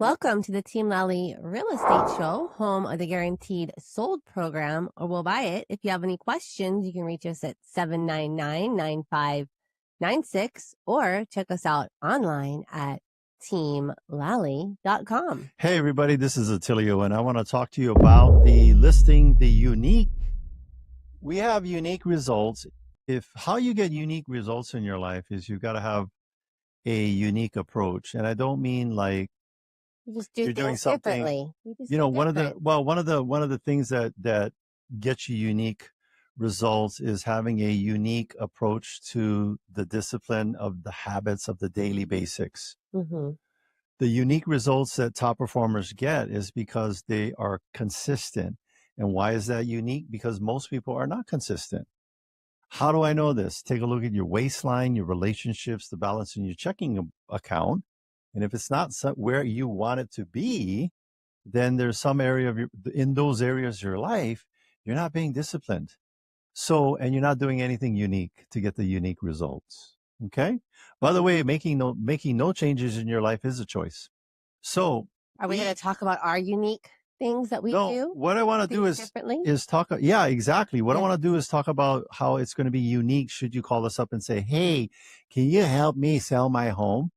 Welcome to the Team Lally Real Estate Show, home of the Guaranteed Sold program, or we'll buy it. If you have any questions, you can reach us at 799-9596 or check us out online at teamlally.com. Hey everybody, this is Attilio, and I want to talk to you about the listing, we have unique results. How you get unique results in your life is you've got to have a unique approach. And I don't mean like You just do you're doing things something differently. You just you know do one different. one of the things that gets you unique results is having a unique approach to the discipline of the habits of the daily basics. Mhm. The unique results that top performers get is because they are consistent. And why is that unique? Because most people are not consistent. How do I know this? Take a look at your waistline, your relationships, the balance in your checking account. And if it's not where you want it to be, then there's some area in those areas of your life, you're not being disciplined. So, and you're not doing anything unique to get the unique results. Okay. By the way, making no changes in your life is a choice. So, Are we going to talk about our unique things that we do? What I want to do is talk. Yeah, exactly. What I want to do is talk about how it's going to be unique. Should you call us up and say, "Hey, can you help me sell my home?"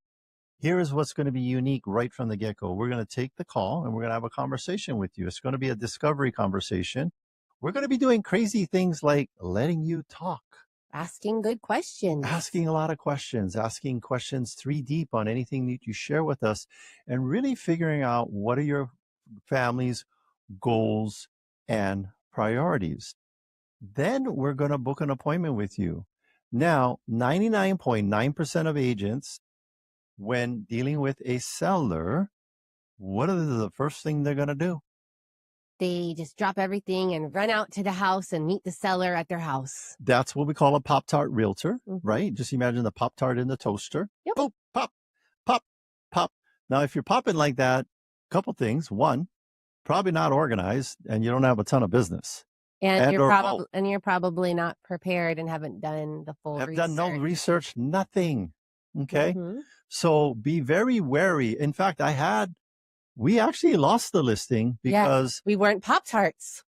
Here is what's going to be unique right from the get-go. We're going to take the call and we're going to have a conversation with you. It's going to be a discovery conversation. We're going to be doing crazy things like letting you talk. Asking good questions. Asking a lot of questions, asking questions 3 deep on anything that you share with us, and really figuring out what are your family's goals and priorities. Then we're going to book an appointment with you. Now, 99.9% of agents, when dealing with a seller, what are the first thing they're going to do? They just drop everything and run out to the house and meet the seller at their house. That's what we call a Pop-Tart realtor, right? Just imagine the Pop-Tart in the toaster. Yep. Boop, pop, pop, pop. Now, if you're popping like that, a couple things. One, probably not organized and you don't have a ton of business. And you're probably not prepared and haven't done the full research. Done no research, nothing. Okay. So be very wary. In fact, we actually lost the listing because we weren't Pop-Tarts.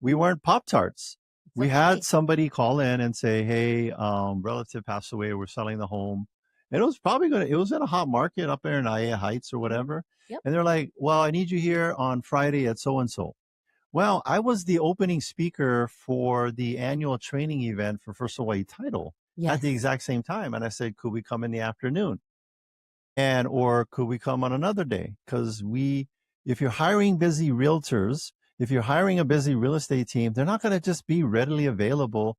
We had somebody call in and say, "Hey, relative passed away. We're selling the home." And it was it was in a hot market up there in IA Heights or whatever. Yep. And they're like, "Well, I need you here on Friday at so-and-so." Well, I was the opening speaker for the annual training event for First Hawaii Title at the exact same time. And I said, could we come in the afternoon? Or could we come on another day? Because if you're hiring busy realtors, if you're hiring a busy real estate team, they're not going to just be readily available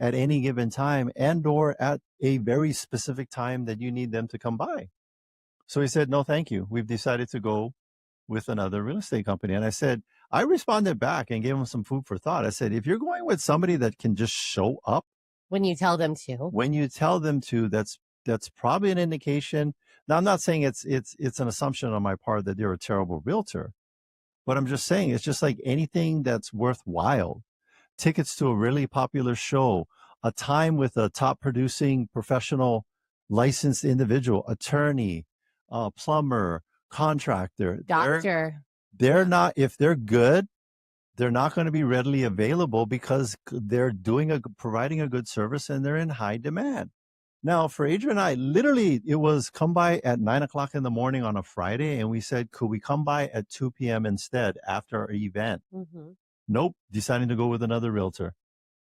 at any given time and or at a very specific time that you need them to come by. So he said, no, thank you. We've decided to go with another real estate company. And I responded back and gave him some food for thought. I said, if you're going with somebody that can just show up when you tell them to, that's probably an indication. Now, I'm not saying it's an assumption on my part that they're a terrible realtor, but I'm just saying it's just like anything that's worthwhile. Tickets to a really popular show, a time with a top producing professional licensed individual, attorney, plumber, contractor, doctor. They're not, if they're good, they're not going to be readily available because they're providing a good service and they're in high demand. Now, for Adrian and I, literally, it was come by at 9:00 in the morning on a Friday, and we said, could we come by at 2 p.m. instead after our event? Nope, deciding to go with another realtor.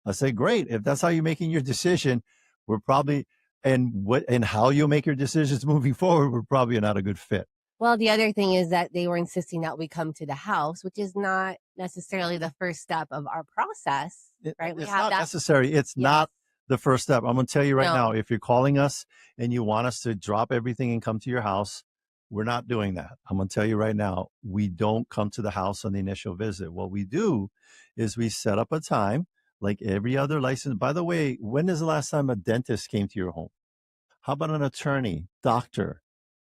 I said, great. If that's how you're making your decision, we're probably, and how you'll make your decisions moving forward, we're probably not a good fit. Well, the other thing is that they were insisting that we come to the house, which is not necessarily the first step of our process, right? It's not necessary. It's not the first step. I'm going to tell you right now, if you're calling us and you want us to drop everything and come to your house, we're not doing that. I'm going to tell you right now, we don't come to the house on the initial visit. What we do is we set up a time like every other license. By the way, when is the last time a dentist came to your home? How about an attorney, doctor?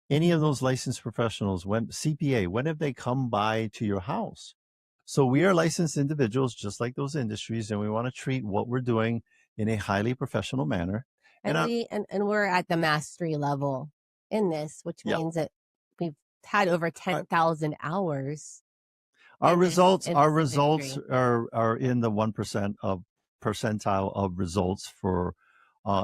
Any of those licensed professionals, CPA, when have they come by to your house? So we are licensed individuals just like those industries, and we want to treat what we're doing in a highly professional manner. And we're at the mastery level in this, which means that we've had over 10,000 hours. Our in results, this our results industry. are in the 1% of percentile of results for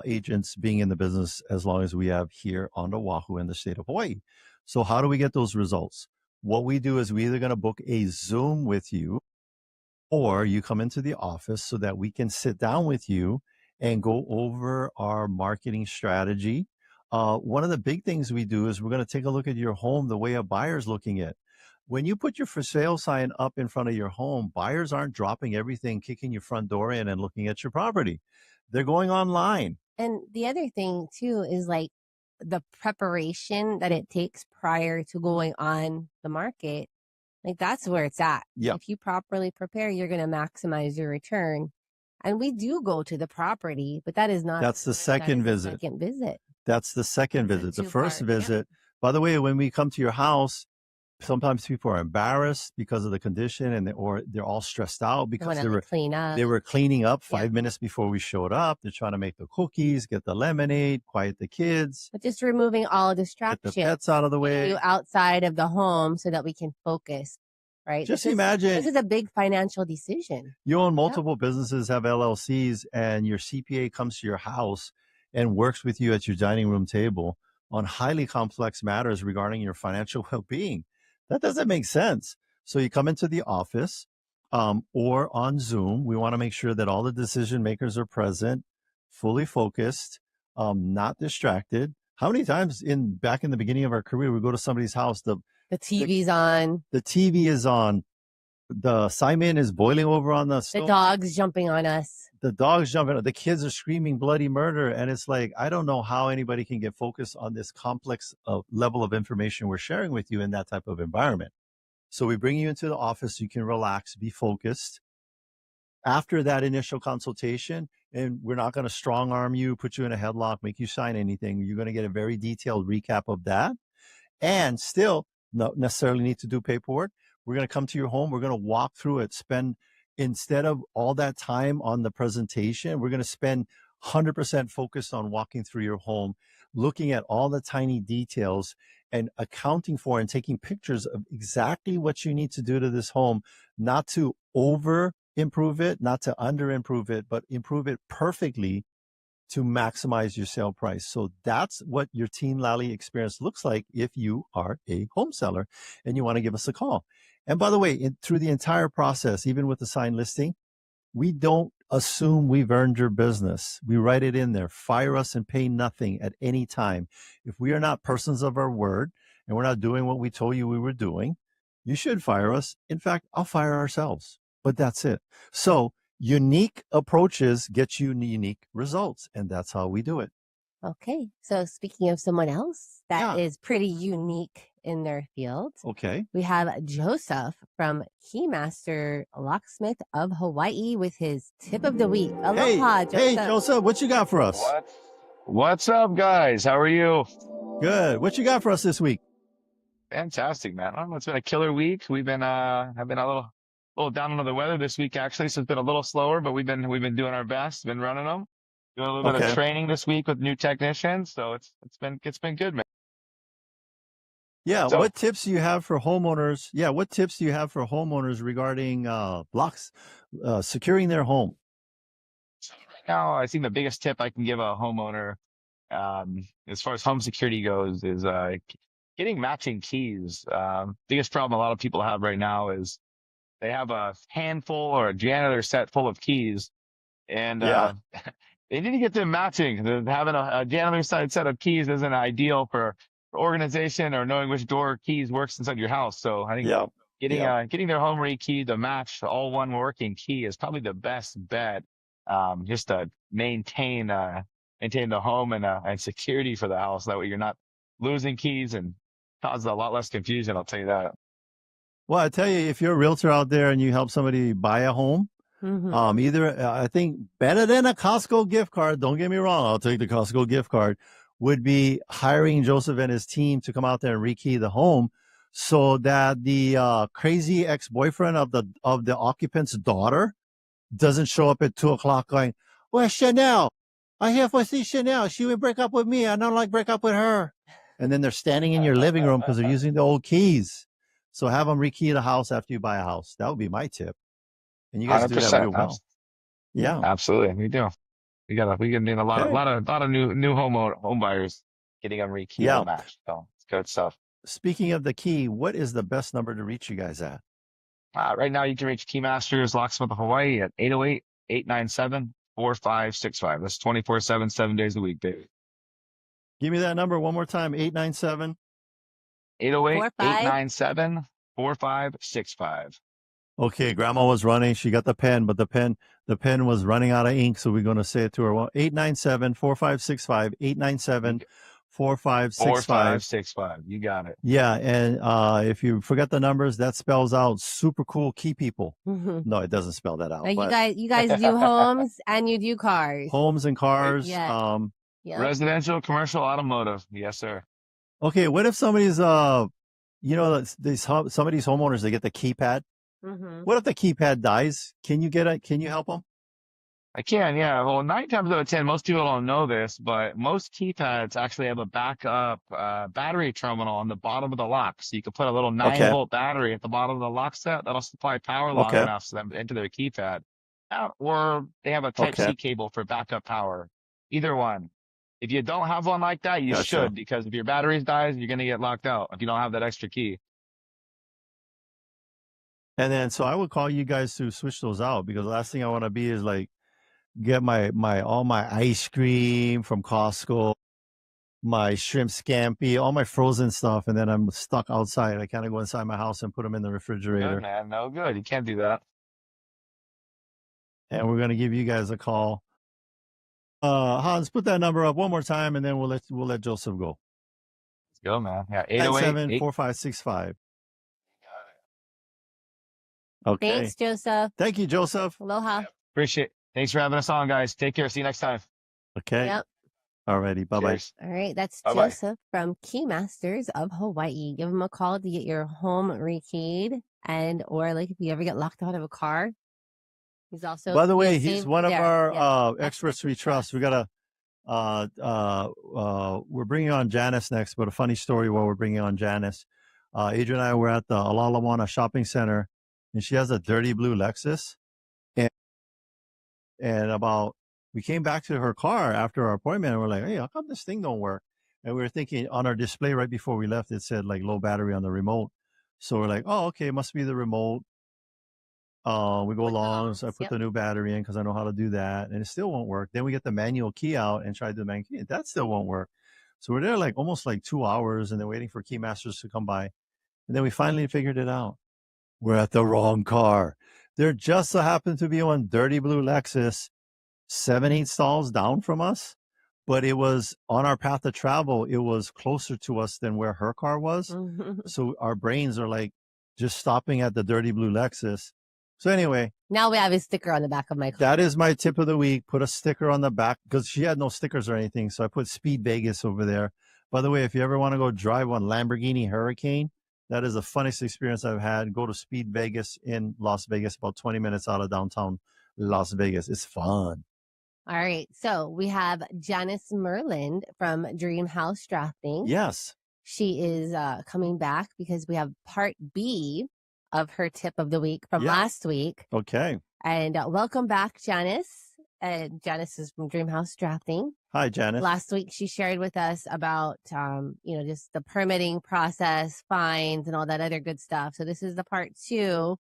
agents being in the business as long as we have here on Oahu in the state of Hawaii. So how do we get those results? What we do is we either going to book a Zoom with you, or you come into the office so that we can sit down with you and go over our marketing strategy. One of the big things we do is we're going to take a look at your home the way a buyer's looking at. When you put your for sale sign up in front of your home, buyers aren't dropping everything, kicking your front door in and looking at your property. They're going online. And the other thing too is like the preparation that it takes prior to going on the market. Like that's where it's at. Yeah. If you properly prepare, you're going to maximize your return. And we do go to the property, but that is not That's the second visit. Second visit. That's the second visit. The first visit, yeah. By the way, when we come to your house, sometimes people are embarrassed because of the condition, or they're all stressed out because they were cleaning up 5 minutes before we showed up. They're trying to make the cookies, get the lemonade, quiet the kids. But just removing all distractions. Get the pets out of the way. You outside of the home so that we can focus, right? Just imagine. This is a big financial decision. You own multiple businesses, have LLCs, and your CPA comes to your house and works with you at your dining room table on highly complex matters regarding your financial well-being. That doesn't make sense. So you come into the office or on Zoom. We want to make sure that all the decision makers are present, fully focused, not distracted. How many times back in the beginning of our career, we go to somebody's house, the TV's on. The TV is on. The Simon is boiling over on the stove. The dog's jumping on us. The dog's jumping. The kids are screaming bloody murder. And it's like, I don't know how anybody can get focused on this complex level of information we're sharing with you in that type of environment. So we bring you into the office. You can relax, be focused. After that initial consultation, and we're not going to strong arm you, put you in a headlock, make you sign anything. You're going to get a very detailed recap of that. And still not necessarily need to do paperwork. We're going to come to your home. We're going to walk through it, instead of all that time on the presentation, we're going to spend 100% focused on walking through your home, looking at all the tiny details and accounting for and taking pictures of exactly what you need to do to this home, not to over improve it, not to under improve it, but improve it perfectly to maximize your sale price. So that's what your Team Lally experience looks like if you are a home seller and you want to give us a call. And by the way, through the entire process, even with the signed listing, we don't assume we've earned your business. We write it in there, fire us and pay nothing at any time. If we are not persons of our word and we're not doing what we told you we were doing, you should fire us. In fact, I'll fire ourselves, but that's it. So unique approaches get you unique results, and that's how we do it. Okay. So speaking of someone else that is pretty unique in their field. Okay. We have Joseph from Keymaster Locksmith of Hawaii with his tip of the week. Aloha, Joseph. Hey, Joseph, what you got for us? What's up, guys? How are you? Good. What you got for us this week? Fantastic, man. It's been a killer week. I've been a little down under the weather this week, actually, so it's been a little slower, but we've been doing our best, been running them. Doing a little bit of training this week with new technicians, so it's been good, man. Yeah. So, what tips do you have for homeowners? Yeah. What tips do you have for homeowners regarding blocks, securing their home? So right now, I think the biggest tip I can give a homeowner, as far as home security goes, is getting matching keys. Biggest problem a lot of people have right now is they have a handful or a janitor set full of keys, and they need to get them matching. Having a janitor set of keys isn't ideal for organization or knowing which door keys works inside your house. So I think getting their home key to match all one working key is probably the best bet, just to maintain the home and security for the house. That way you're not losing keys and causes a lot less confusion. I'll tell you that. Well, I tell you, if you're a realtor out there and you help somebody buy a home, I think better than a Costco gift card, don't get me wrong, I'll take the Costco gift card, would be hiring Joseph and his team to come out there and rekey the home so that the crazy ex-boyfriend of the occupant's daughter doesn't show up at 2:00 going, "Where's Chanel? I'm here for see Chanel. She would break up with me. I don't like break up with her." and then they're standing in your living room because they're using the old keys. So have them rekey the house after you buy a house. That would be my tip. And you guys do that 100%. real well. Yeah. Absolutely. We do. We can need a lot Okay. of new home buyers getting them rekeyed Yeah. and matched. So it's good stuff. Speaking of the key, what is the best number to reach you guys at? Right now you can reach Keymasters Locksmith of Hawaii at 808-897-4565. That's 24/7, 7 days a week, baby. Give me that number one more time. 897. 808-897-4565. Okay, Grandma was running. She got the pen, but the pen was running out of ink, so we're going to say it to her. Well, 897-4565, 897-4565. 4565. You got it. Yeah, and if you forget the numbers, that spells out super cool key people. No, it doesn't spell that out. But you guys do homes and you do cars. Homes and cars. Yeah. Yep. Residential, commercial, automotive. Yes, sir. Okay, what if somebody's some of these homeowners, they get the keypad? What if the keypad dies? Can you help them? I can, yeah. Well, 9 times out of 10, most people don't know this, but most keypads actually have a backup battery terminal on the bottom of the lock. So you can put a little 9-volt battery at the bottom of the lock set that'll supply power long enough so them to enter their keypad. Or they have a Type-C cable for backup power. Either one. If you don't have one like that, you should, because if your batteries dies, you're going to get locked out if you don't have that extra key. And then, so I would call you guys to switch those out, because the last thing I want to be is like, get all my ice cream from Costco, my shrimp scampi, all my frozen stuff, and then I'm stuck outside. I kind of go inside my house and put them in the refrigerator. Good, man. No good. You can't do that. And we're going to give you guys a call. Hans, put that number up one more time, and then we'll let Joseph go. Let's go, man. Yeah, 807-4565. Okay. Thanks, Joseph. Thank you, Joseph. Aloha. Yeah, appreciate it. Thanks for having us on, guys. Take care. See you next time. Okay. Yep. All righty. Bye-bye. All right. That's Bye-bye. Joseph from Keymasters of Hawaii. Give him a call to get your home rekeyed, or like if you ever get locked out of a car. He's also, by the way, he's one of our experts we trust. We got we're bringing on Janice next, but a funny story while we're bringing on Janice. Adrian and I were at the Alalawana Shopping Center, and she has a dirty blue Lexus. And we came back to her car after our appointment, and we're like, hey, how come this thing don't work? And we were thinking, on our display right before we left, it said like low battery on the remote. So we're like, oh, okay, it must be the remote. We go along, so I put the new battery in because I know how to do that, and it still won't work. Then we get the manual key out and try to do the manual key, and that still won't work. So we're there like almost like 2 hours, and then waiting for Keymasters to come by. And then we finally figured it out. We're at the wrong car. There just so happened to be one dirty blue Lexus 7-8 stalls down from us, but it was on our path of travel. It was closer to us than where her car was. So our brains are like just stopping at the dirty blue Lexus. So anyway, now we have a sticker on the back of my car. That is my tip of the week. Put a sticker on the back, because she had no stickers or anything. So I put Speed Vegas over there. By the way, if you ever want to go drive one Lamborghini Hurricane, that is the funniest experience I've had. Go to Speed Vegas in Las Vegas, about 20 minutes out of downtown Las Vegas. It's fun. All right. So we have Janice Merland from Dream House Drafting. Yes. She is coming back because we have part B of her tip of the week from last week. Okay. And welcome back, Janice. Janice is from Dream House Drafting. Hi, Janice. Last week, she shared with us about, just the permitting process, fines, and all that other good stuff. So this is the part 2.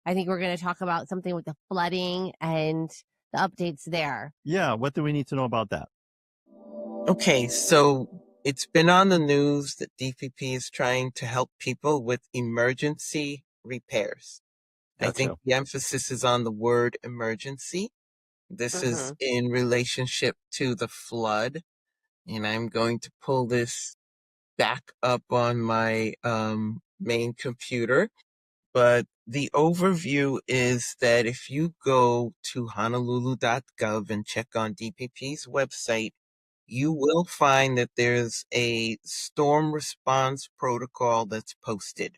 I think we're going to talk about something with the flooding and the updates there. Yeah. What do we need to know about that? Okay. So it's been on the news that DPP is trying to help people with emergency repairs. Gotcha. I think the emphasis is on the word emergency. This is in relationship to the flood. And I'm going to pull this back up on my main computer. But the overview is that if you go to honolulu.gov and check on DPP's website, you will find that there's a storm response protocol that's posted.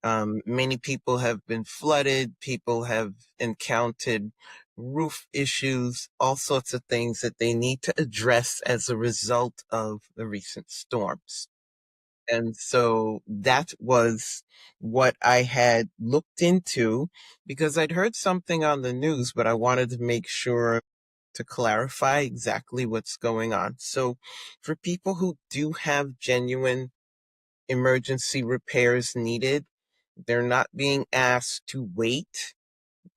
Many people have been flooded. People have encountered roof issues, all sorts of things that they need to address as a result of the recent storms. And so that was what I had looked into because I'd heard something on the news, but I wanted to make sure to clarify exactly what's going on. So for people who do have genuine emergency repairs needed, they're not being asked to wait.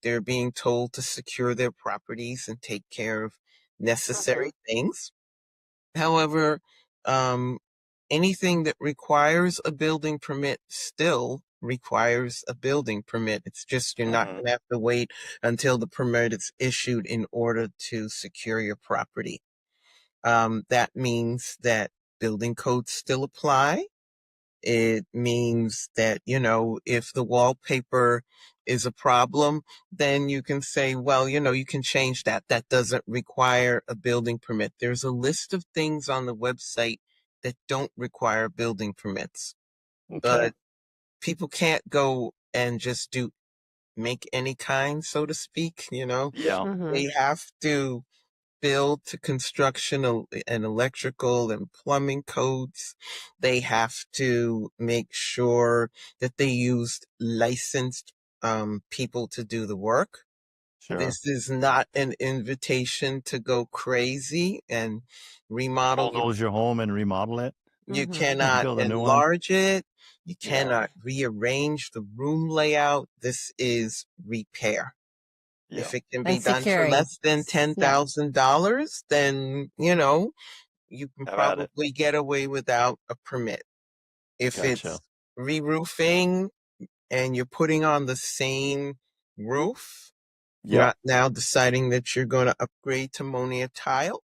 They're being told to secure their properties and take care of necessary things. However, um, anything that requires a building permit still requires a building permit. It's just you're not going to have to wait until the permit is issued in order to secure your property. That means that building codes still apply. It means that, if the wallpaper is a problem, then you can say, well, you can change that. That doesn't require a building permit. There's a list of things on the website that don't require building permits, Okay. but people can't go and just make any kind, so to speak, Yeah. they have to build to construction and electrical and plumbing codes. They have to make sure that they used licensed people to do the work. Sure. This is not an invitation to go crazy and remodel your. Bulldoze your home and remodel it. You And cannot build a new one. enlarge it. You Yeah. cannot rearrange the room layout. This is repair. Yeah. If it can be And done for securing. less than Yeah. $10,000, then, you can Have at it. probably get away without a permit. If Gotcha. it's re-roofing and you're putting on the same roof, Yep. not now deciding that you're going to upgrade to Monia tile,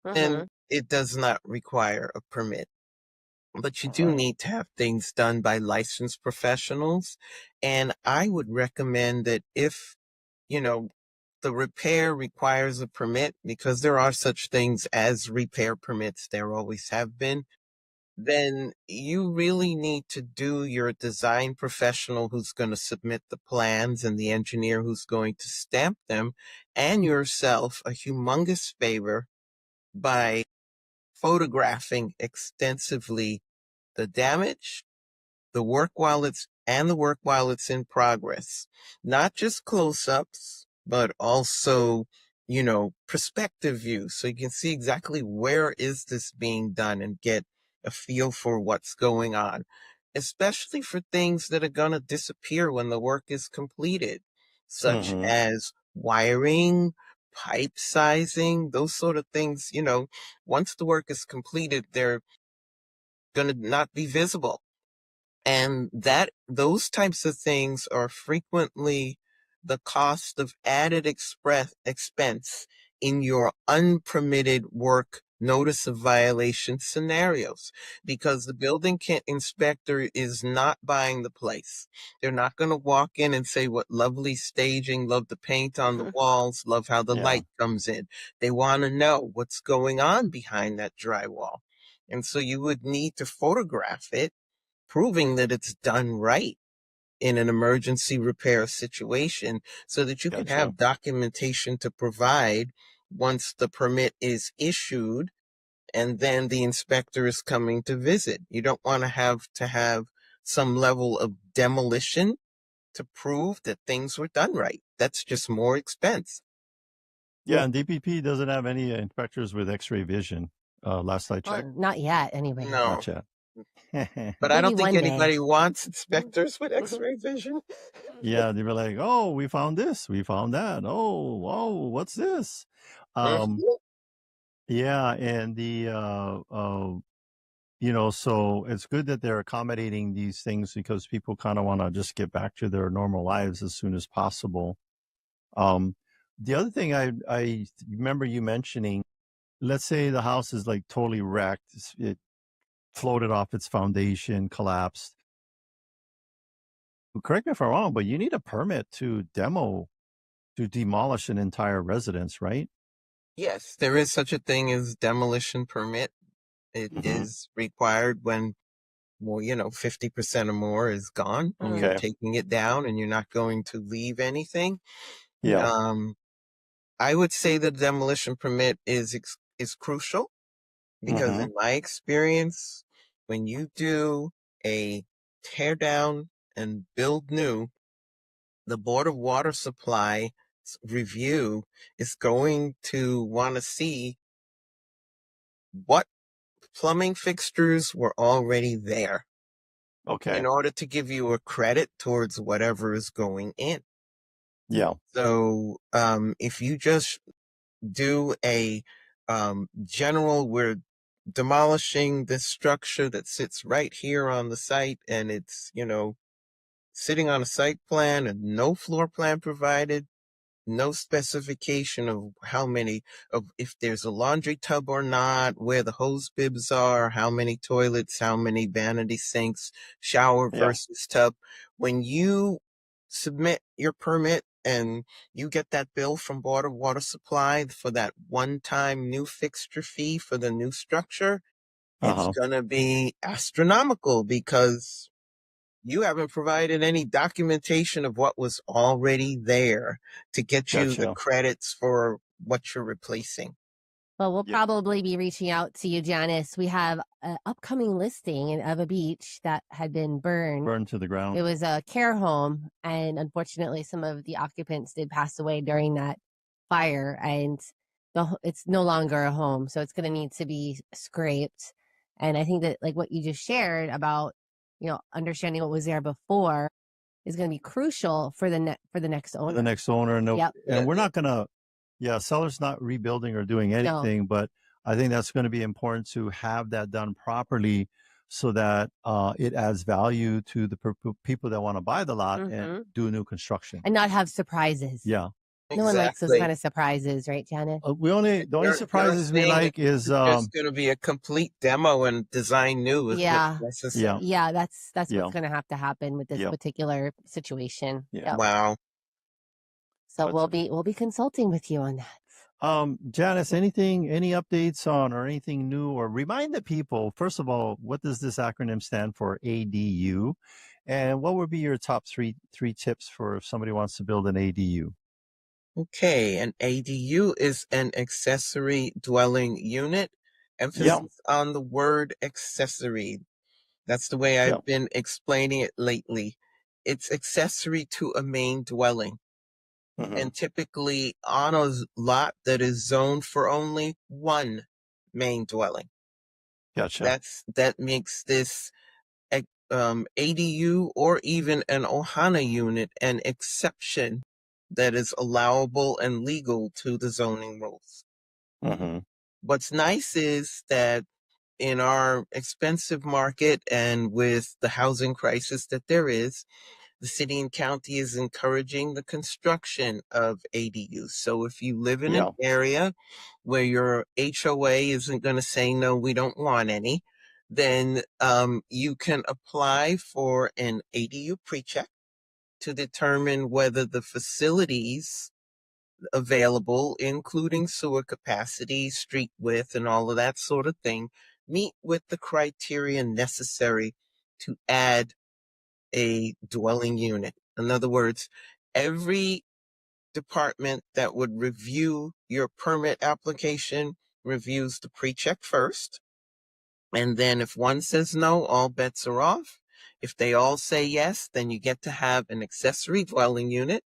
then it does not require a permit. But you do Right. need to have things done by licensed professionals. And I would recommend that if, the repair requires a permit, because there are such things as repair permits, there always have been, then you really need to do your design professional who's going to submit the plans and the engineer who's going to stamp them and yourself a humongous favor by photographing extensively the damage, the work while it's in progress. Not just close-ups, but also, perspective views. So you can see exactly where is this being done and get a feel for what's going on, especially for things that are going to disappear when the work is completed, such as wiring, pipe sizing, those sort of things. Once the work is completed, they're going to not be visible. And those types of things are frequently the cost of added expense in your unpermitted work notice of violation scenarios, because the inspector is not buying the place. They're not going to walk in and say, what lovely staging, love the paint on the walls, love how the Yeah. light comes in. They want to know what's going on behind that drywall. And so you would need to photograph it, proving that it's done right in an emergency repair situation, so that you can Gotcha. have documentation to provide once the permit is issued and then the inspector is coming to visit. You don't want to have some level of demolition to prove that things were done right. That's just more expense. Yeah, and DPP doesn't have any inspectors with X-ray vision. Last I checked. Well, not yet, anyway. No. Not yet. But I Maybe don't think one day. anybody wants inspectors with X-ray vision. Yeah, they were like, "Oh, we found this, we found that. Oh, what's this?" Yeah, and so it's good that they're accommodating these things because people kind of want to just get back to their normal lives as soon as possible. The other thing I remember you mentioning, let's say the house is like totally wrecked, it floated off its foundation, collapsed. Correct me if I'm wrong, but you need a permit to demolish an entire residence, right? Yes, there is such a thing as demolition permit. It is required when, 50% or more is gone and you're taking it down and you're not going to leave anything. Yeah. I would say the demolition permit is crucial because in my experience, when you do a tear down and build new, the Board of Water Supply review is going to want to see what plumbing fixtures were already there Okay. in order to give you a credit towards whatever is going in. Yeah. So if you just do a general, we're demolishing this structure that sits right here on the site, and it's, sitting on a site plan and no floor plan provided, no specification of how many, of if there's a laundry tub or not, where the hose bibs are, how many toilets, how many vanity sinks, shower Yeah. versus tub. When you submit your permit and you get that bill from Board of Water Supply for that one-time new fixture fee for the new structure, it's Uh-huh. gonna be astronomical because you haven't provided any documentation of what was already there to get you the Gotcha. credits for what you're replacing. Well, we'll Yeah. probably be reaching out to you, Janice. We have an upcoming listing of a beach that had been burned. Burned to the ground. It was a care home, and unfortunately, some of the occupants did pass away during that fire, and it's no longer a home, so it's going to need to be scraped. And I think that, like what you just shared about, understanding what was there before is going to be crucial for the next owner. The next owner, and Yep. and we're not gonna, seller's not rebuilding or doing anything, but I think that's going to be important to have that done properly, so that it adds value to the people that want to buy the lot and do new construction and not have surprises. Yeah. No one likes those Exactly. kind of surprises, right, Janet? The only surprises we like is there's going to be a complete demo and design new is Yeah. what's necessary. Yeah, that's Yeah. what's going to have to happen with this Yep. particular situation. Yeah. Yep. Wow. So we'll be consulting with you on that. Janice, any updates on, or anything new, or remind the people, first of all, what does this acronym stand for, ADU? And what would be your top three tips for if somebody wants to build an ADU? Okay, an ADU is an accessory dwelling unit. Emphasis on the word accessory. That's the way I've been explaining it lately. It's accessory to a main dwelling. And typically on a lot that is zoned for only one main dwelling. Gotcha. That makes this ADU or even an Ohana unit an exception that is allowable and legal to the zoning rules. What's nice is that in our expensive market and with the housing crisis that there is, the city and county is encouraging the construction of ADUs. So if you live in an area where your HOA isn't going to say, no, we don't want any, then you can apply for an ADU pre-check to determine whether the facilities available, including sewer capacity, street width, and all of that sort of thing, meet with the criteria necessary to add a dwelling unit. In other words, every department that would review your permit application reviews the pre-check first. And then if one says no, all bets are off. If they all say yes, then you get to have an accessory dwelling unit.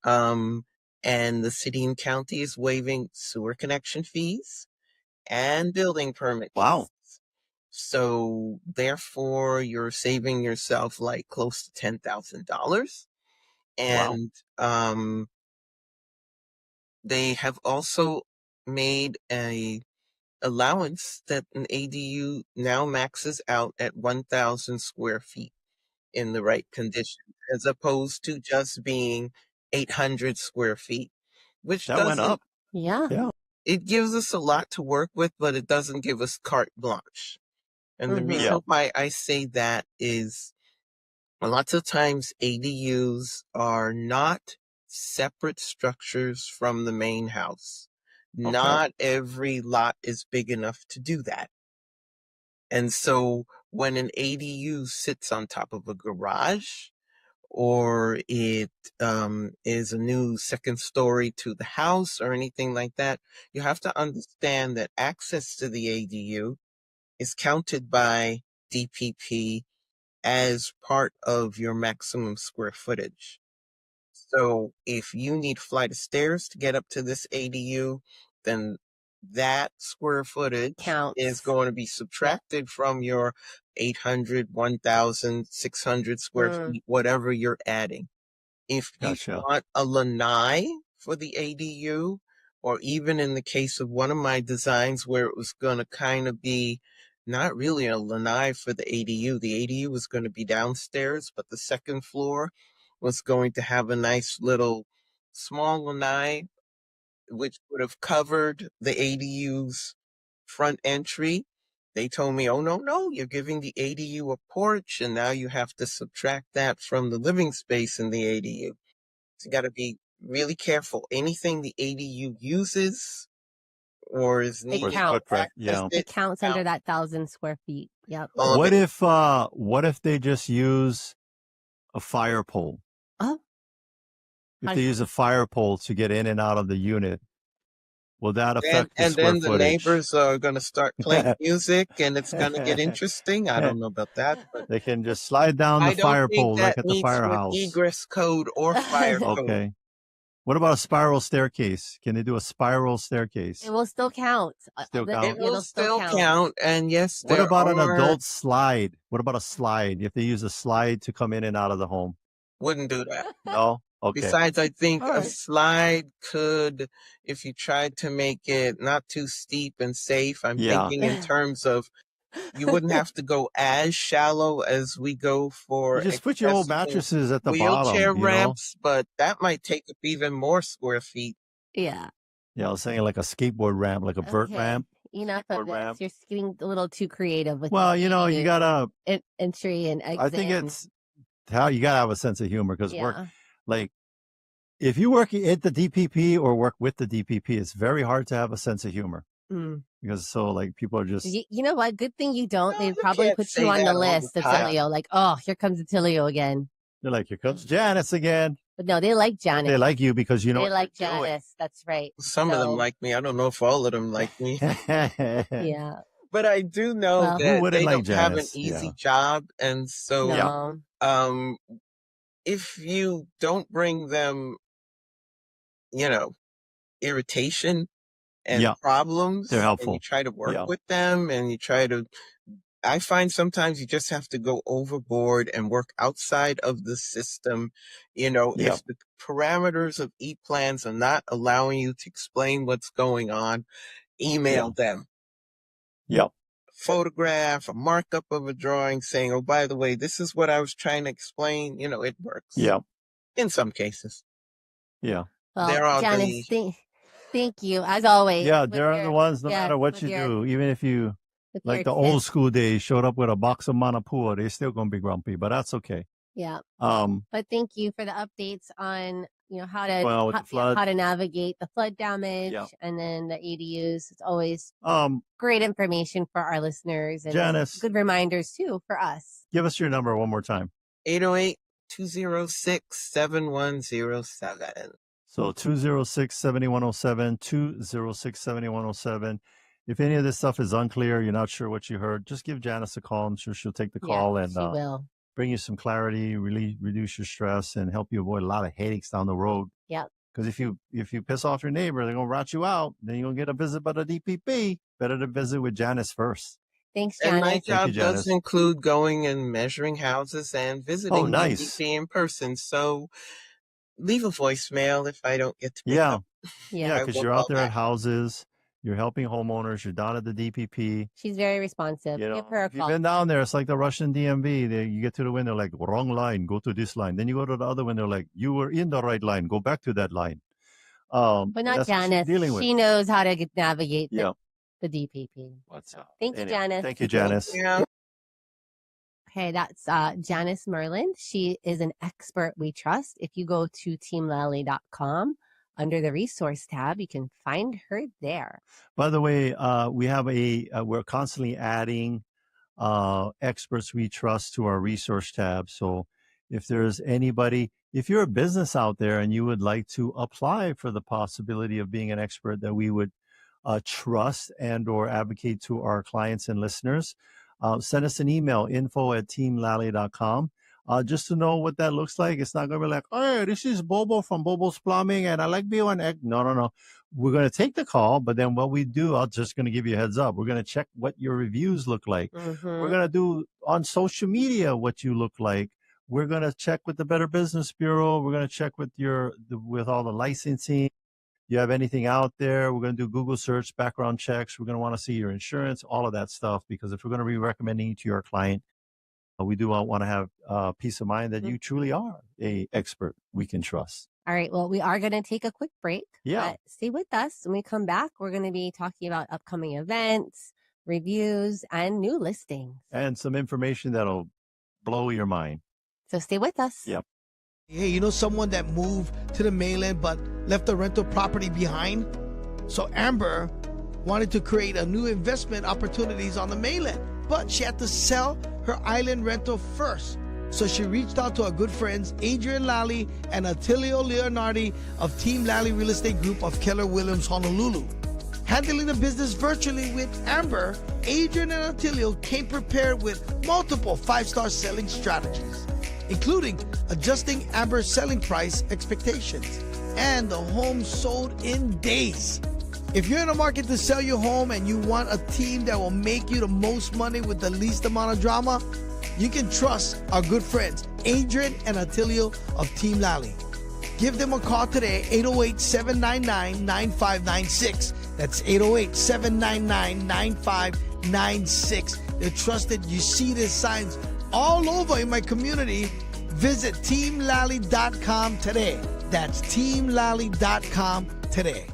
And the city and county is waiving sewer connection fees and building permit fees. So therefore, you're saving yourself like close to $10,000. And they have also made a allowance that an ADU now maxes out at 1,000 square feet in the right condition, as opposed to just being 800 square feet, which That went up. Yeah. It gives us a lot to work with, but it doesn't give us carte blanche. And the reason why I say that is lots of times ADUs are not separate structures from the main house. Not every lot is big enough to do that. And so when an ADU sits on top of a garage, or it is a new second story to the house or anything like that, you have to understand that access to the ADU is counted by DPP as part of your maximum square footage. So if you need a flight of stairs to get up to this ADU, then that square footage Counts. is going to be subtracted from your 800, 1,000, 600 square feet, whatever you're adding. If you want a lanai for the ADU, or even in the case of one of my designs where it was going to kind of be not really a lanai for the ADU was going to be downstairs, but the second floor was going to have a nice little small lanai, which would have covered the ADU's front entry. They told me, oh, no, you're giving the ADU a porch, and now you have to subtract that from the living space in the ADU. So you got to be really careful. Anything the ADU uses or is needed counts. to access It counts under that 1,000 square feet. Yep. What if they just use a fire pole? Oh. If they use a fire pole to get in and out of the unit, will that affect the square footage? And then the neighbors are going to start playing music, and it's going to get interesting. I don't know about that, but they can just slide down the fire pole like at the firehouse. Egress code or fire code. Okay. What about a spiral staircase? Can they do a spiral staircase? It will still count. It will still count. And yes, what about an adult slide? What about a slide? If they use a slide to come in and out of the home? Wouldn't do that. No? Okay. Besides, I think a slide could, if you tried to make it not too steep and safe, I'm thinking in terms of you wouldn't have to go as shallow as we go for. You just put your old mattresses at the wheelchair bottom. ramps, but that might take up even more square feet. Yeah. Yeah, I was saying like a skateboard ramp, like a vert ramp. Enough of this. Ramp. You're getting a little too creative with. Well, you gotta entry and exit. I think it's how you gotta have a sense of humor because like if you work at the DPP or work with the DPP, it's very hard to have a sense of humor. Because like people are just you know what? Good thing you don't. They'd probably put you on the list, Attilio. Like, oh, here comes Attilio again. They're like, here comes Janice again. But no, they like Janice. They like you because you know they like Janice. That's right. Some of them like me. I don't know if all of them like me. Yeah. But I do know that they don't have an easy job, and so if you don't bring them, irritation and problems, they're helpful. And you try to work with them, and you try to. I find sometimes you just have to go overboard and work outside of the system. If the parameters of e-plans are not allowing you to explain what's going on, email them. Yep. Photograph, a markup of a drawing saying, oh, by the way, this is what I was trying to explain. It works. Yeah. In some cases. Yeah. Well, Janice, thank you, as always. Yeah, they're the ones, no matter what you do, even if you, like the old school days, showed up with a box of Manapua, they're still going to be grumpy, but that's okay. Yeah. But thank you for the updates on, how to navigate the flood damage and then the ADUs. It's always great information for our listeners and Janice, good reminders too for us. Give us your number one more time. 808-206-7107. So 206-7107, 206-7107. If any of this stuff is unclear, you're not sure what you heard, just give Janice a call. I'm sure she'll take the call and she will. Bring you some clarity, really reduce your stress, and help you avoid a lot of headaches down the road. Yeah. Because if you piss off your neighbor, they're gonna rat you out. Then you're gonna get a visit by the DPP. Better to visit with Janice first. Thanks, Janice. And my job does include going and measuring houses and visiting the DPP in person. So leave a voicemail if I don't get to pick up. Yeah, because you're out there at houses. You're helping homeowners. You're down at the DPP. She's very responsive. Give her a call. You've been down there. It's like the Russian DMV. You get to the window, like, wrong line. Go to this line. Then you go to the other window, like, you were in the right line. Go back to that line. But not Janice. She knows how to navigate the DPP. What's up? Thank you, Janice. Thank you, Janice. Okay, that's Janice Merland. She is an expert we trust. If you go to teamlally.com, under the resource tab, you can find her there. By the way, we have we're constantly adding experts we trust to our resource tab. So if there's anybody, if you're a business out there and you would like to apply for the possibility of being an expert that we would trust and or advocate to our clients and listeners, send us an email, info@teamlally.com. Just to know what that looks like. It's not going to be like, oh, this is Bobo from Bobo's Plumbing, and I like B1X. No, no, no. We're going to take the call, but then what we do, I'm just going to give you a heads up. We're going to check what your reviews look like. We're going to do on social media what you look like. We're going to check with the Better Business Bureau. We're going to check with with all the licensing. You have anything out there? We're going to do Google search, background checks. We're going to want to see your insurance, all of that stuff, because if we're going to be recommending you to your client, we do want to have peace of mind that you truly are a expert we can trust. All right. Well, we are going to take a quick break. Yeah. Stay with us. When we come back, we're going to be talking about upcoming events, reviews, and new listings. And some information that'll blow your mind. So stay with us. Yep. Hey, you know someone that moved to the mainland but left the rental property behind? So Amber wanted to create a new investment opportunities on the mainland, but she had to sell her island rental first. So she reached out to our good friends Adrian Lally and Attilio Leonardi of Team Lally Real Estate Group of Keller Williams Honolulu. Handling the business virtually with Amber, Adrian and Attilio came prepared with multiple 5-star selling strategies, including adjusting Amber's selling price expectations, and the home sold in days. If you're in the market to sell your home and you want a team that will make you the most money with the least amount of drama, you can trust our good friends Adrian and Attilio of Team Lally. Give them a call today, 808-799-9596. That's 808-799-9596. They're trusted. You see their signs all over in my community. Visit teamlally.com today. That's teamlally.com today.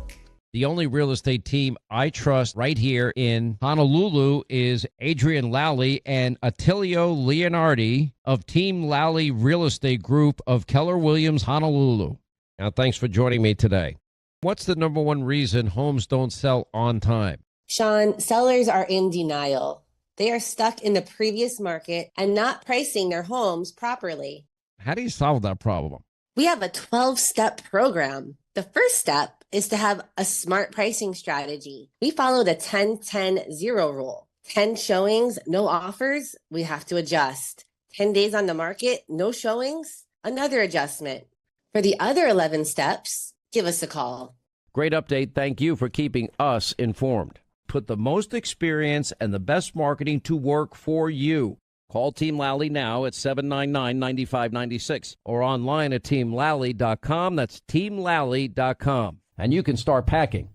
The only real estate team I trust right here in Honolulu is Adrian Lally and Attilio Leonardi of Team Lally Real Estate Group of Keller Williams Honolulu. Now, thanks for joining me today. What's the number one reason homes don't sell on time? Sean, sellers are in denial. They are stuck in the previous market and not pricing their homes properly. How do you solve that problem? We have a 12-step program. The first step is to have a smart pricing strategy. We follow the 10-10-0 rule. 10 showings, no offers, we have to adjust. 10 days on the market, no showings, another adjustment. For the other 11 steps, give us a call. Great update. Thank you for keeping us informed. Put the most experience and the best marketing to work for you. Call Team Lally now at 799-9596 or online at teamlally.com. That's teamlally.com. And you can start packing.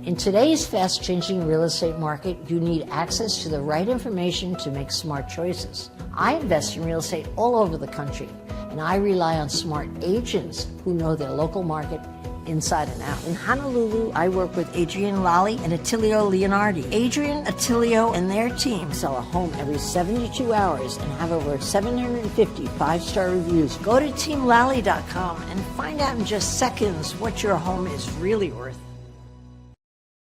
In today's fast-changing real estate market, you need access to the right information to make smart choices. I invest in real estate all over the country, and I rely on smart agents who know their local market inside and out. In Honolulu, I work with Adrian Lally and Attilio Leonardi. Adrian, Attilio, and their team sell a home every 72 hours and have over 750 5-star reviews. Go to teamlally.com and find out in just seconds what your home is really worth.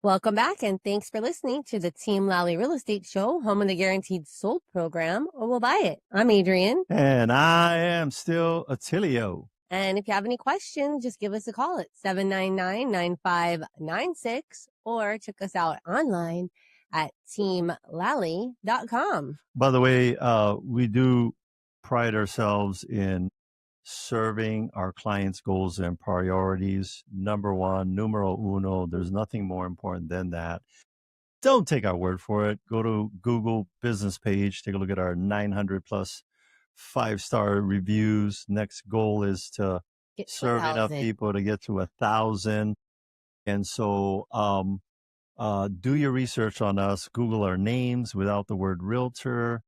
Welcome back, and thanks for listening to the Team Lally Real Estate Show, home of the Guaranteed Sold program, or we'll buy it. I'm Adrian. And I am still Attilio. And if you have any questions, just give us a call at 799-9596 or check us out online at teamlally.com. By the way, we do pride ourselves in serving our clients' goals and priorities. Number one, numero uno, there's nothing more important than that. Don't take our word for it. Go to Google business page, take a look at our 900 plus 5-star reviews. Next goal is to serve enough people to get to 1,000. And so do your research on us. Google our names without the word realtor.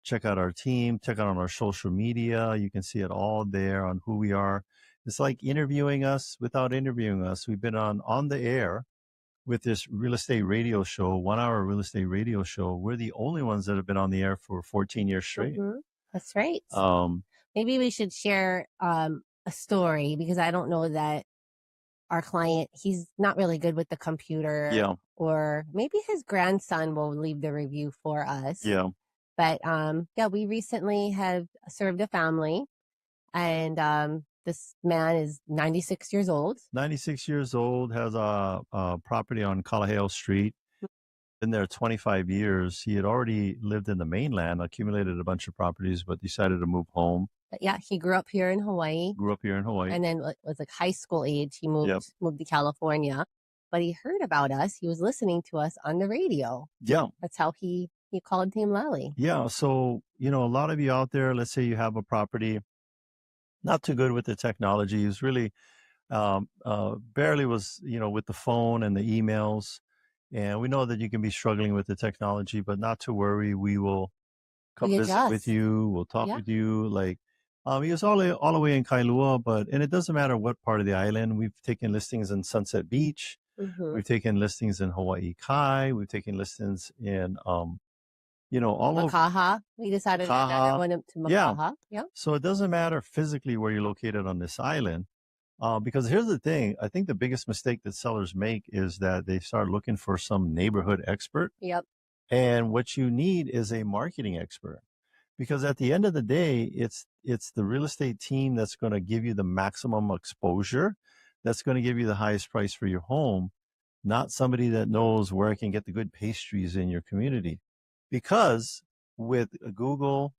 Check out our team. Check out on our social media. You can see it all there on who we are. It's like interviewing us without interviewing us. We've been on the air with this real estate radio show, 1-hour real estate radio show. We're the only ones that have been on the air for 14 years straight. Mm-hmm. That's right. Maybe we should share a story, because I don't know that our client, he's not really good with the computer. Yeah. Or maybe his grandson will leave the review for us. Yeah. But we recently have served a family, and this man is 96 years old. 96 years old, has a property on Kalaheo Street. been there 25 years. He had already lived in the mainland, accumulated a bunch of properties, but decided to move home. But yeah, he grew up here in Hawaii. And then was like high school age. He moved to California. But he heard about us. He was listening to us on the radio. Yeah. That's how he called Team Lally. Yeah. So, a lot of you out there, let's say you have a property, not too good with the technology. He was really barely was, with the phone and the emails. And we know that you can be struggling with the technology, but not to worry. We will come visit with you. We'll talk with you. Like, he was all the way in Kailua, and it doesn't matter what part of the island. We've taken listings in Sunset Beach. Mm-hmm. We've taken listings in Hawaii Kai. We've taken listings in, all Makaha. We decided to go to Makaha. Yeah. So it doesn't matter physically where you're located on this island. Because here's the thing, I think the biggest mistake that sellers make is that they start looking for some neighborhood expert. Yep. And what you need is a marketing expert, because at the end of the day, it's the real estate team that's going to give you the maximum exposure, that's going to give you the highest price for your home, not somebody that knows where I can get the good pastries in your community. Because with Google,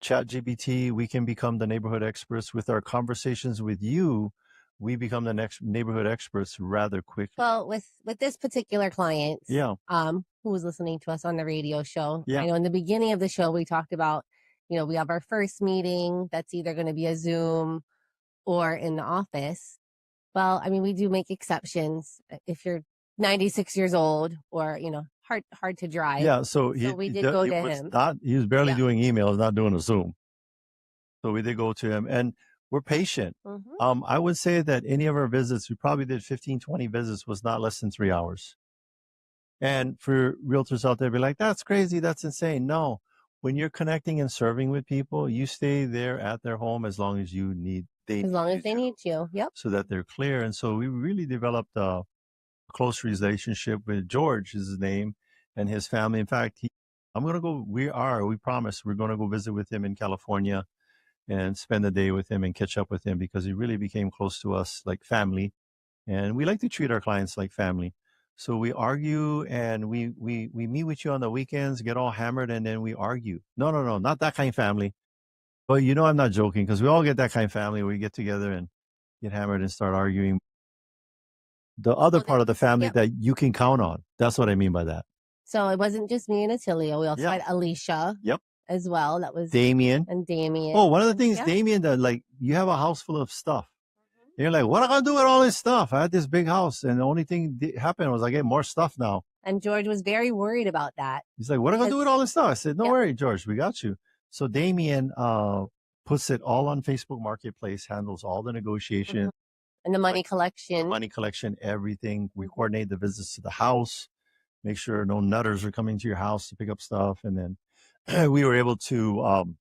ChatGPT, we can become the neighborhood experts. With our conversations with you, we become the next neighborhood experts rather quickly. Well, with this particular client, who was listening to us on the radio show, I know in the beginning of the show, we talked about, we have our first meeting that's either going to be a Zoom or in the office. Well, I mean, we do make exceptions if you're 96 years old or, hard to drive. Yeah, so we did go to him. He was barely doing emails, not doing a Zoom. So we did go to him, and we're patient. Mm-hmm. I would say that any of our visits, we probably did 15, 20 visits, was not less than 3 hours. And for realtors out there, be like, that's crazy, that's insane. No, when you're connecting and serving with people, you stay there at their home as long as you need. As long as they need you. Yep. So that they're clear. And so we really developed a close relationship with George, is his name, and his family. In fact, we promise we're going to go visit with him in California and spend the day with him and catch up with him, because he really became close to us like family. And we like to treat our clients like family. So we argue, and we meet with you on the weekends, get all hammered, and then we argue. No, not that kind of family. But I'm not joking, because we all get that kind of family where we get together and get hammered and start arguing. The other part of the family that you can count on. That's what I mean by that. So it wasn't just me and Attilio. We also had Alicia. Yep. As well. That was Damien. And Damien. Oh, one of the things, Damien, that like you have a house full of stuff. And you're like, what am I gonna do with all this stuff? I had this big house, and the only thing that happened was I get more stuff now. And George was very worried about that. He's like, what am I gonna do with all this stuff? I said, don't worry, George, we got you. So Damien puts it all on Facebook Marketplace, handles all the negotiation. And the money collection. Everything. We coordinate the visits to the house, make sure no nutters are coming to your house to pick up stuff. And then we were able to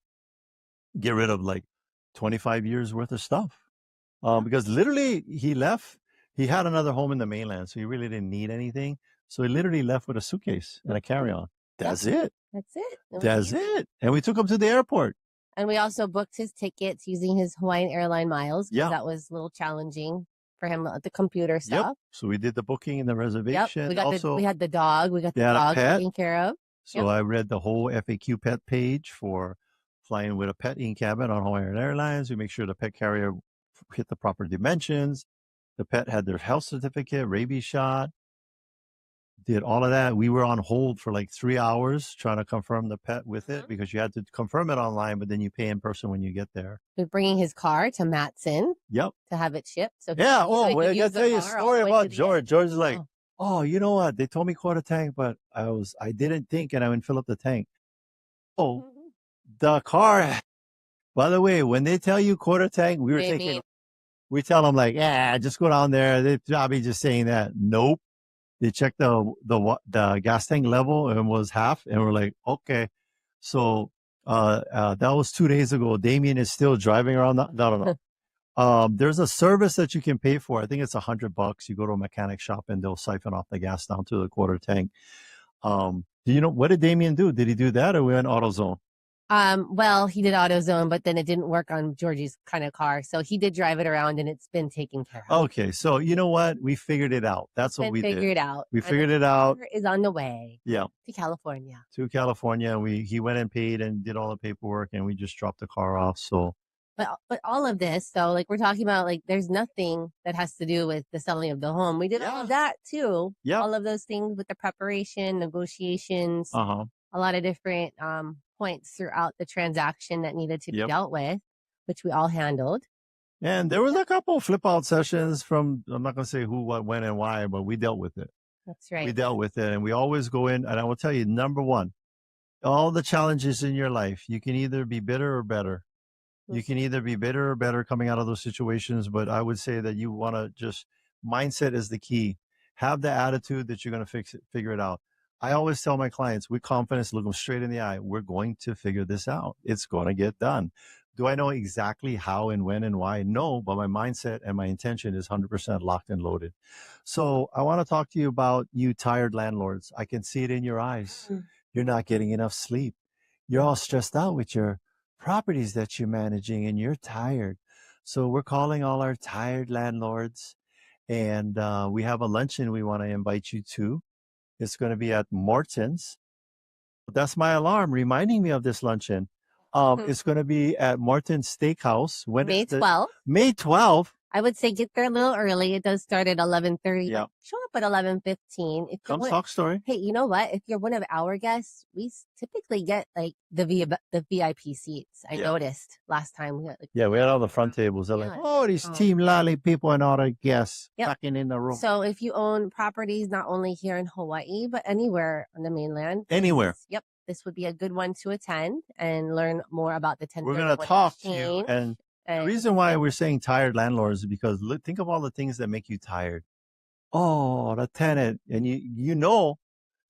get rid of like 25 years worth of stuff. Because literally he left, he had another home in the mainland, so he really didn't need anything. So he literally left with a suitcase and a carry-on. That's it. That's it. And we took him to the airport. And we also booked his tickets using his Hawaiian airline miles. Yeah. That was a little challenging for him, the computer stuff. Yep. So we did the booking and the reservation. Yep. We had the dog. We got the dog taken care of. So I read the whole FAQ pet page for flying with a pet in cabin on Hawaiian Airlines. We make sure the pet carrier hit the proper dimensions. The pet had their health certificate, rabies shot, did all of that. We were on hold for like 3 hours trying to confirm the pet with it, because you had to confirm it online, but then you pay in person when you get there. We're bringing his car to Matson. Yep. To have it shipped. So I got to tell you a story about George. George is like, oh, you know what? They told me quarter tank, but I didn't think, and I went fill up the tank. Oh, the car. By the way, when they tell you quarter tank, we tell them like, just go down there. They're probably just saying that. Nope. They checked the gas tank level and was half, and we're like, okay. So that was 2 days ago. Damien is still driving around. No. There's a service that you can pay for. I think it's $100. You go to a mechanic shop and they'll siphon off the gas down to the quarter tank. Do you know what did Damien do? Did he do that, or we went AutoZone? Well, he did AutoZone, but then it didn't work on Georgie's kind of car. So he did drive it around and it's been taken care of. Okay. So you know what? We figured it out. That's what we did. Figured out. We figured it out. Is on the way. Yeah. To California. He went and paid and did all the paperwork, and we just dropped the car off. So But all of this, so like we're talking about, like there's nothing that has to do with the selling of the home. We did all of that too. Yeah. All of those things with the preparation, negotiations, a lot of different points throughout the transaction that needed to be dealt with, which we all handled. And there was a couple of flip out sessions from, I'm not going to say who, what, when, and why, but we dealt with it. That's right. We dealt with it, and we always go in, and I will tell you, number one, all the challenges in your life, you can either be bitter or better. You can either be bitter or better coming out of those situations, but I would say that you want to just, mindset is the key. Have the attitude that you're going to figure it out. I always tell my clients with confidence, look them straight in the eye. We're going to figure this out. It's going to get done. Do I know exactly how and when and why? No, but my mindset and my intention is 100% locked and loaded. So I want to talk to you about you tired landlords. I can see it in your eyes. You're not getting enough sleep. You're all stressed out with your properties that you're managing and you're tired. So we're calling all our tired landlords, and we have a luncheon we want to invite you to. It's going to be at Morton's. That's my alarm reminding me of this luncheon. It's going to be at Morton's Steakhouse. When May 12th. May 12th. I would say get there a little early. It does start at 11:30. Yeah. Show up at 11:15. Come talk story. Hey, you know what? If you're one of our guests, we typically get like the VIP seats. I noticed last time we had we had all the front tables. They're like, oh, these Team Lally people and all the guests fucking in the room. So if you own properties not only here in Hawaii but anywhere on the mainland, this would be a good one to attend and learn more about the 1031 We're going to talk to exchange. you. And the reason why we're saying tired landlords is because think of all the things that make you tired. Oh, the tenant. And you know,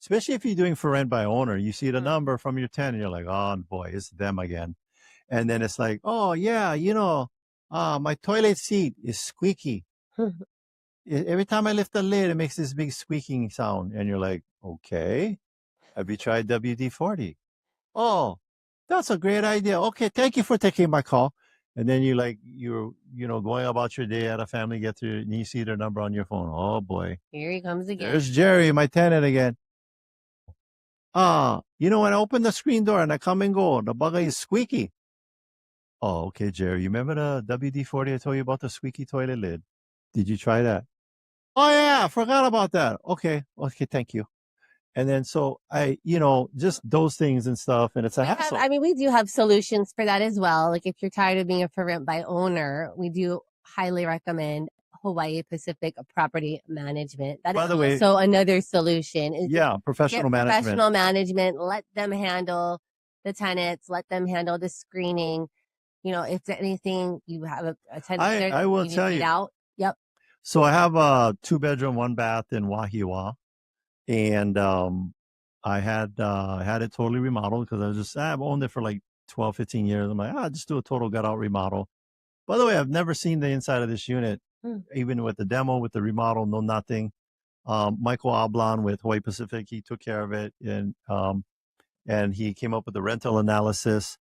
especially if you're doing for rent by owner, you see the number from your tenant, you're like, oh boy, it's them again. And then it's like, oh yeah, my toilet seat is squeaky. Every time I lift the lid, it makes this big squeaking sound. And you're like, okay, have you tried WD-40? Oh, that's a great idea. Okay, thank you for taking my call. And then you're going about your day at a family get through and you see their number on your phone. Oh boy. Here he comes again. There's Jerry, my tenant again. When I open the screen door and I come and go, the bugger is squeaky. Oh, okay, Jerry. You remember the WD-40 I told you about, the squeaky toilet lid? Did you try that? Oh yeah, I forgot about that. Okay, thank you. And then so just those things and stuff, and it's a hassle. We do have solutions for that as well. Like if you're tired of being a for rent by owner, we do highly recommend Hawaii Pacific Property Management. That is also another solution. Professional management. Professional management. Let them handle the tenants. Let them handle the screening. If there's anything you have a tenant, I will tell you. Out. Yep. So I have a 2-bedroom, 1-bath in Wahiawa. And I had it totally remodeled because I've owned it for like 12, 15 years. I'm like, I'll just do a total gut out remodel. By the way, I've never seen the inside of this unit, even with the demo, with the remodel, no nothing. Michael Ablon with Hawaii Pacific, he took care of it, and he came up with the rental analysis.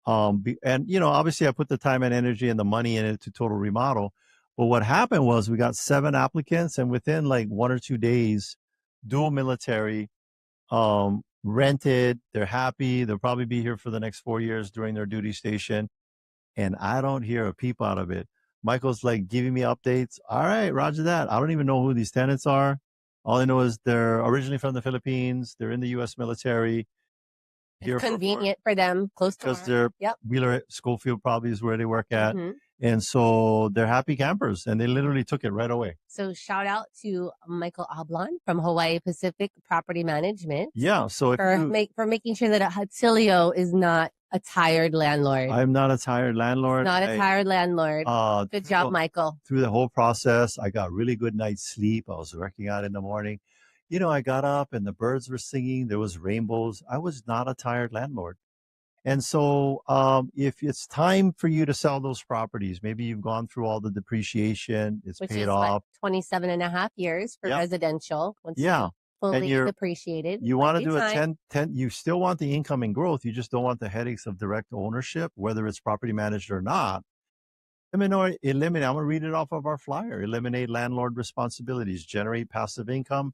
Obviously I put the time and energy and the money in it to total remodel. But what happened was we got 7 applicants, and within like 1 or 2 days, dual military, rented, they're happy. They'll probably be here for the next 4 years during their duty station. And I don't hear a peep out of it. Michael's like giving me updates. All right, roger that. I don't even know who these tenants are. All I know is they're originally from the Philippines. They're in the U.S. military. It's convenient for them, close to because they're Wheeler Schofield probably is where they work at. And so they're happy campers, and they literally took it right away. So shout out to Michael Ablon from Hawaii Pacific Property Management. Yeah. So for making sure that Hatilio is not a tired landlord. I'm not a tired landlord. Not a tired landlord. Good job, Michael. Through the whole process, I got really good night's sleep. I was working out in the morning. I got up and the birds were singing. There was rainbows. I was not a tired landlord. And so if it's time for you to sell those properties, maybe you've gone through all the depreciation, it's paid off. 27 and a half years for residential. fully depreciated. You want to do a 10, you still want the income and growth. You just don't want the headaches of direct ownership, whether it's property managed or not. Eliminate, I'm going to read it off of our flyer. Eliminate landlord responsibilities, generate passive income,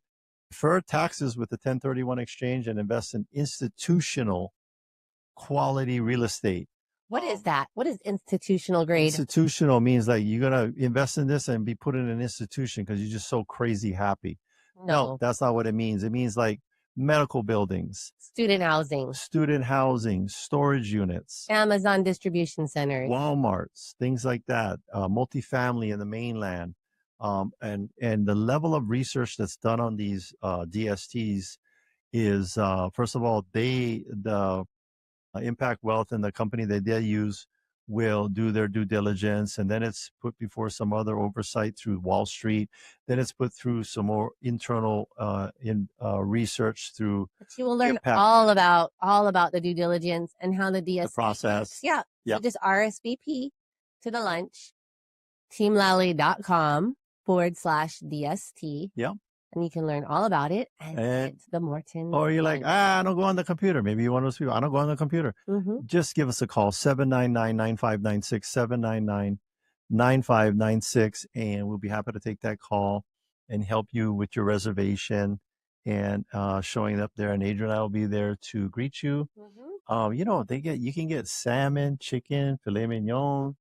defer taxes with the 1031 exchange, and invest in institutional quality real estate. What is that? What is institutional grade? Institutional means like you're going to invest in this and be put in an institution because you're just so crazy happy. No, that's not what it means. It means like medical buildings, student housing, storage units, Amazon distribution centers, Walmarts, things like that, multifamily in the mainland. And the level of research that's done on these DSTs is, first of all, the Impact Wealth and the company that they use will do their due diligence, and then it's put before some other oversight through Wall Street. Then it's put through some more internal research through. But you will learn all about the due diligence and how the DST process. Yeah. So just RSVP to the lunch, teamlally.com/DST. Yeah. And you can learn all about it and get the Morton. Or you're like, I don't go on the computer. Maybe you're one of those people. I don't go on the computer. Just give us a call, 799-9596, 799-9596, and we'll be happy to take that call and help you with your reservation and showing up there. And Adrian and I will be there to greet you. You can get salmon, chicken, filet mignon.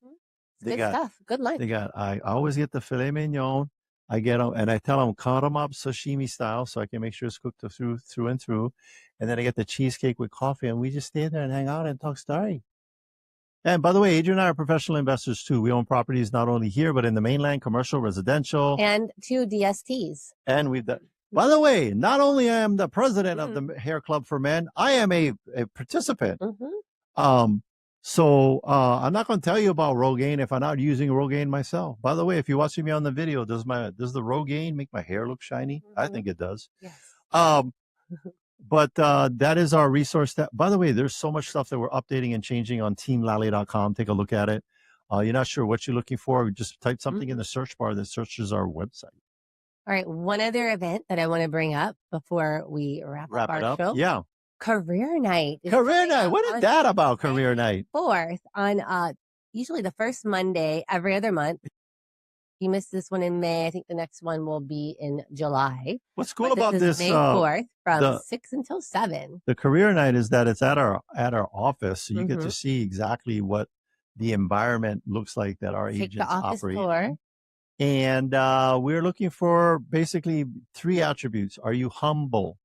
Good stuff. Good lunch. I always get the filet mignon. I get them and I tell them cut them up sashimi style so I can make sure it's cooked through and through. And then I get the cheesecake with coffee and we just stay there and hang out and talk story. And by the way, Adrian and I are professional investors too. We own properties not only here, but in the mainland, commercial, residential. And 2 DSTs. And we've done. By the way, not only I am the president of the Hair Club for Men, I am a participant. So I'm not going to tell you about Rogaine if I'm not using Rogaine myself. By the way, if you're watching me on the video, does the Rogaine make my hair look shiny? I think it does. Yes. But that is our resource. By the way, there's so much stuff that we're updating and changing on teamlally.com. Take a look at it. You're not sure what you're looking for, just type something in the search bar that searches our website. All right. One other event that I want to bring up before we wrap up our show. Yeah. Career night. Career night. What is that about, career night? 4th on usually the first Monday every other month. You missed this one in May. I think the next one will be in July. What's cool about this? May 4th from 6 until 7. The career night is that it's at our office, so you get to see exactly what the environment looks like that our agents operate. Floor. And we're looking for basically 3 attributes. Are you humble?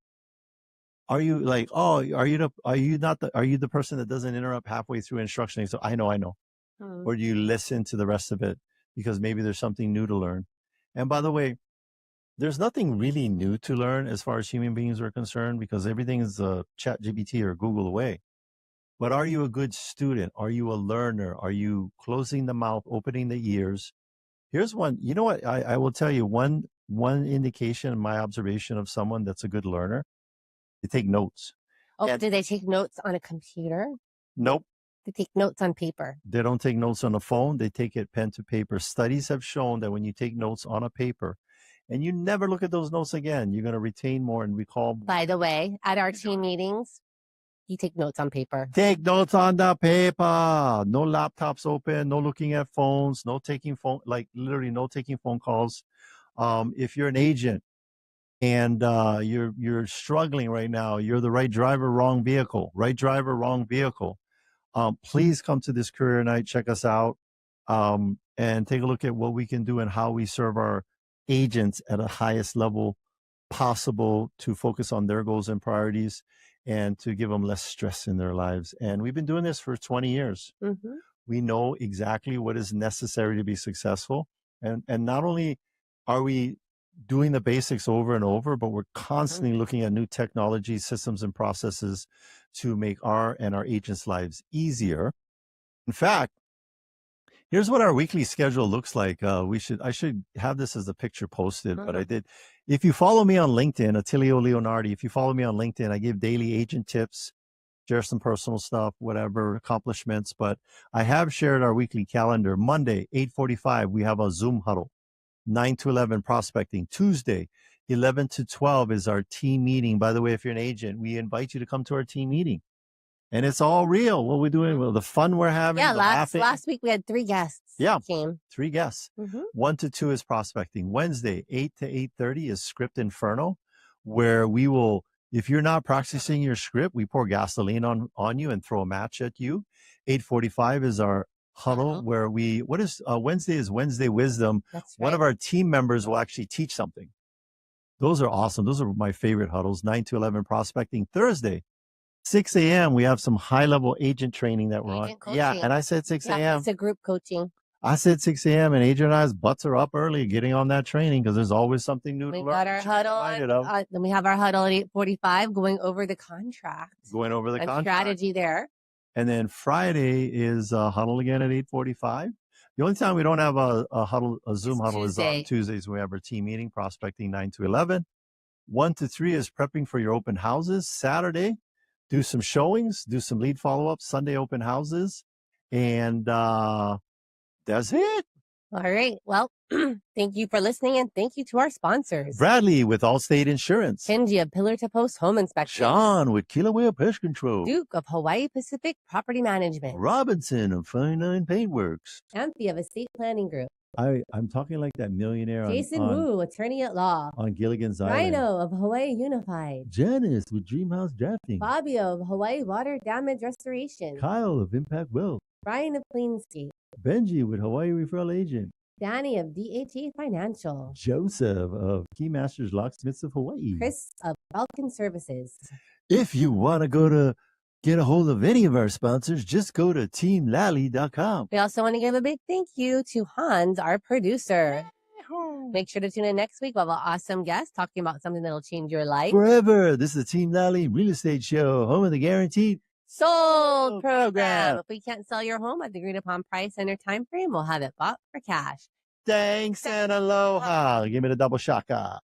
Are you like, are you the person that doesn't interrupt halfway through instruction? So I know. Or do you listen to the rest of it because maybe there's something new to learn? And by the way, there's nothing really new to learn as far as human beings are concerned because everything is ChatGPT or Google away. But are you a good student? Are you a learner? Are you closing the mouth, opening the ears? Here's one. You know what? I will tell you one indication, my observation of someone that's a good learner. They take notes. Do they take notes on a computer? Nope. They take notes on paper. They don't take notes on a phone. They take it pen to paper. Studies have shown that when you take notes on a paper and you never look at those notes again, you're going to retain more and recall more. By the way, at our team meetings, you take notes on paper. Take notes on the paper. No laptops open. No looking at phones. No taking literally no taking phone calls. If you're an agent, and you're struggling right now, you're the right driver, wrong vehicle. Please come to this career night, check us out, and take a look at what we can do and how we serve our agents at the highest level possible to focus on their goals and priorities and to give them less stress in their lives. And we've been doing this for 20 years. We know exactly what is necessary to be successful. And not only are we doing the basics over and over, but we're constantly looking at new technology, systems, and processes to make our agents' lives easier. In fact, here's what our weekly schedule looks like. I should have this as a picture posted, but I did. If you follow me on LinkedIn, Attilio Leonardi, if you follow me on LinkedIn, I give daily agent tips, share some personal stuff, whatever, accomplishments. But I have shared our weekly calendar. Monday, 8:45, we have a Zoom huddle. 9 to 11 prospecting. Tuesday, 11 to 12 is our team meeting. By the way, if you're an agent, we invite you to come to our team meeting. And it's all real. What we're doing, well, the fun we're having. Yeah, the laughing. last week we had 3 guests. Yeah, came. 3 guests. 1 to 2 is prospecting. Wednesday, 8 to 8:30 is Script Inferno, where we will, if you're not practicing your script, we pour gasoline on you and throw a match at you. 8:45 is our huddle, where Wednesday is Wednesday Wisdom. That's right. One of our team members will actually teach something. Those are awesome. Those are my favorite huddles. 9 to 11 prospecting. Thursday, 6 a.m. we have some high-level agent training that we're on. Coaching. Yeah, and I said 6 a.m. Yeah, it's a group coaching. I said 6 a.m. and Adrian and I's butts are up early getting on that training because there's always something new to learn. We got our huddle. Then we have our huddle at 8:45 going over the contract. Going over the contract. Strategy there. And then Friday is huddle again at 8:45. The only time we don't have a Zoom huddle is on Tuesdays. We have our team meeting, prospecting 9 to 11. 1 to 3 is prepping for your open houses. Saturday, do some showings, do some lead follow-ups. Sunday, open houses. And that's it. All right. Well, thank you for listening, and thank you to our sponsors. Bradley with Allstate Insurance. Kenji of Pillar to Post Home Inspection. John with Kilauea Pest Control. Duke of Hawaii Pacific Property Management. Robinson of Fine Line Paintworks. Anthony of Estate Planning Group. I'm talking like that millionaire Jason Wu, attorney at law. On Gilligan's Island. Rhino of Hawaii Unified. Janice with Dreamhouse Drafting. Fabio of Hawaii Water Damage Restoration. Kyle of Impact Wealth. Brian of Cleanscape. Benji with Hawaii Referral Agent. Danny of DHA Financial. Joseph of Keymasters Locksmiths of Hawaii. Chris of Falcon Services. If you want to get a hold of any of our sponsors, just go to teamlally.com. We also want to give a big thank you to Hans, our producer. Make sure to tune in next week. We'll have an awesome guest talking about something that'll change your life. Forever. This is the Team Lally Real Estate Show, home of the guaranteed sold program. If we can't sell your home at the agreed upon price and or time frame, we'll have it bought for cash. Thanks and aloha. Give me the double shaka.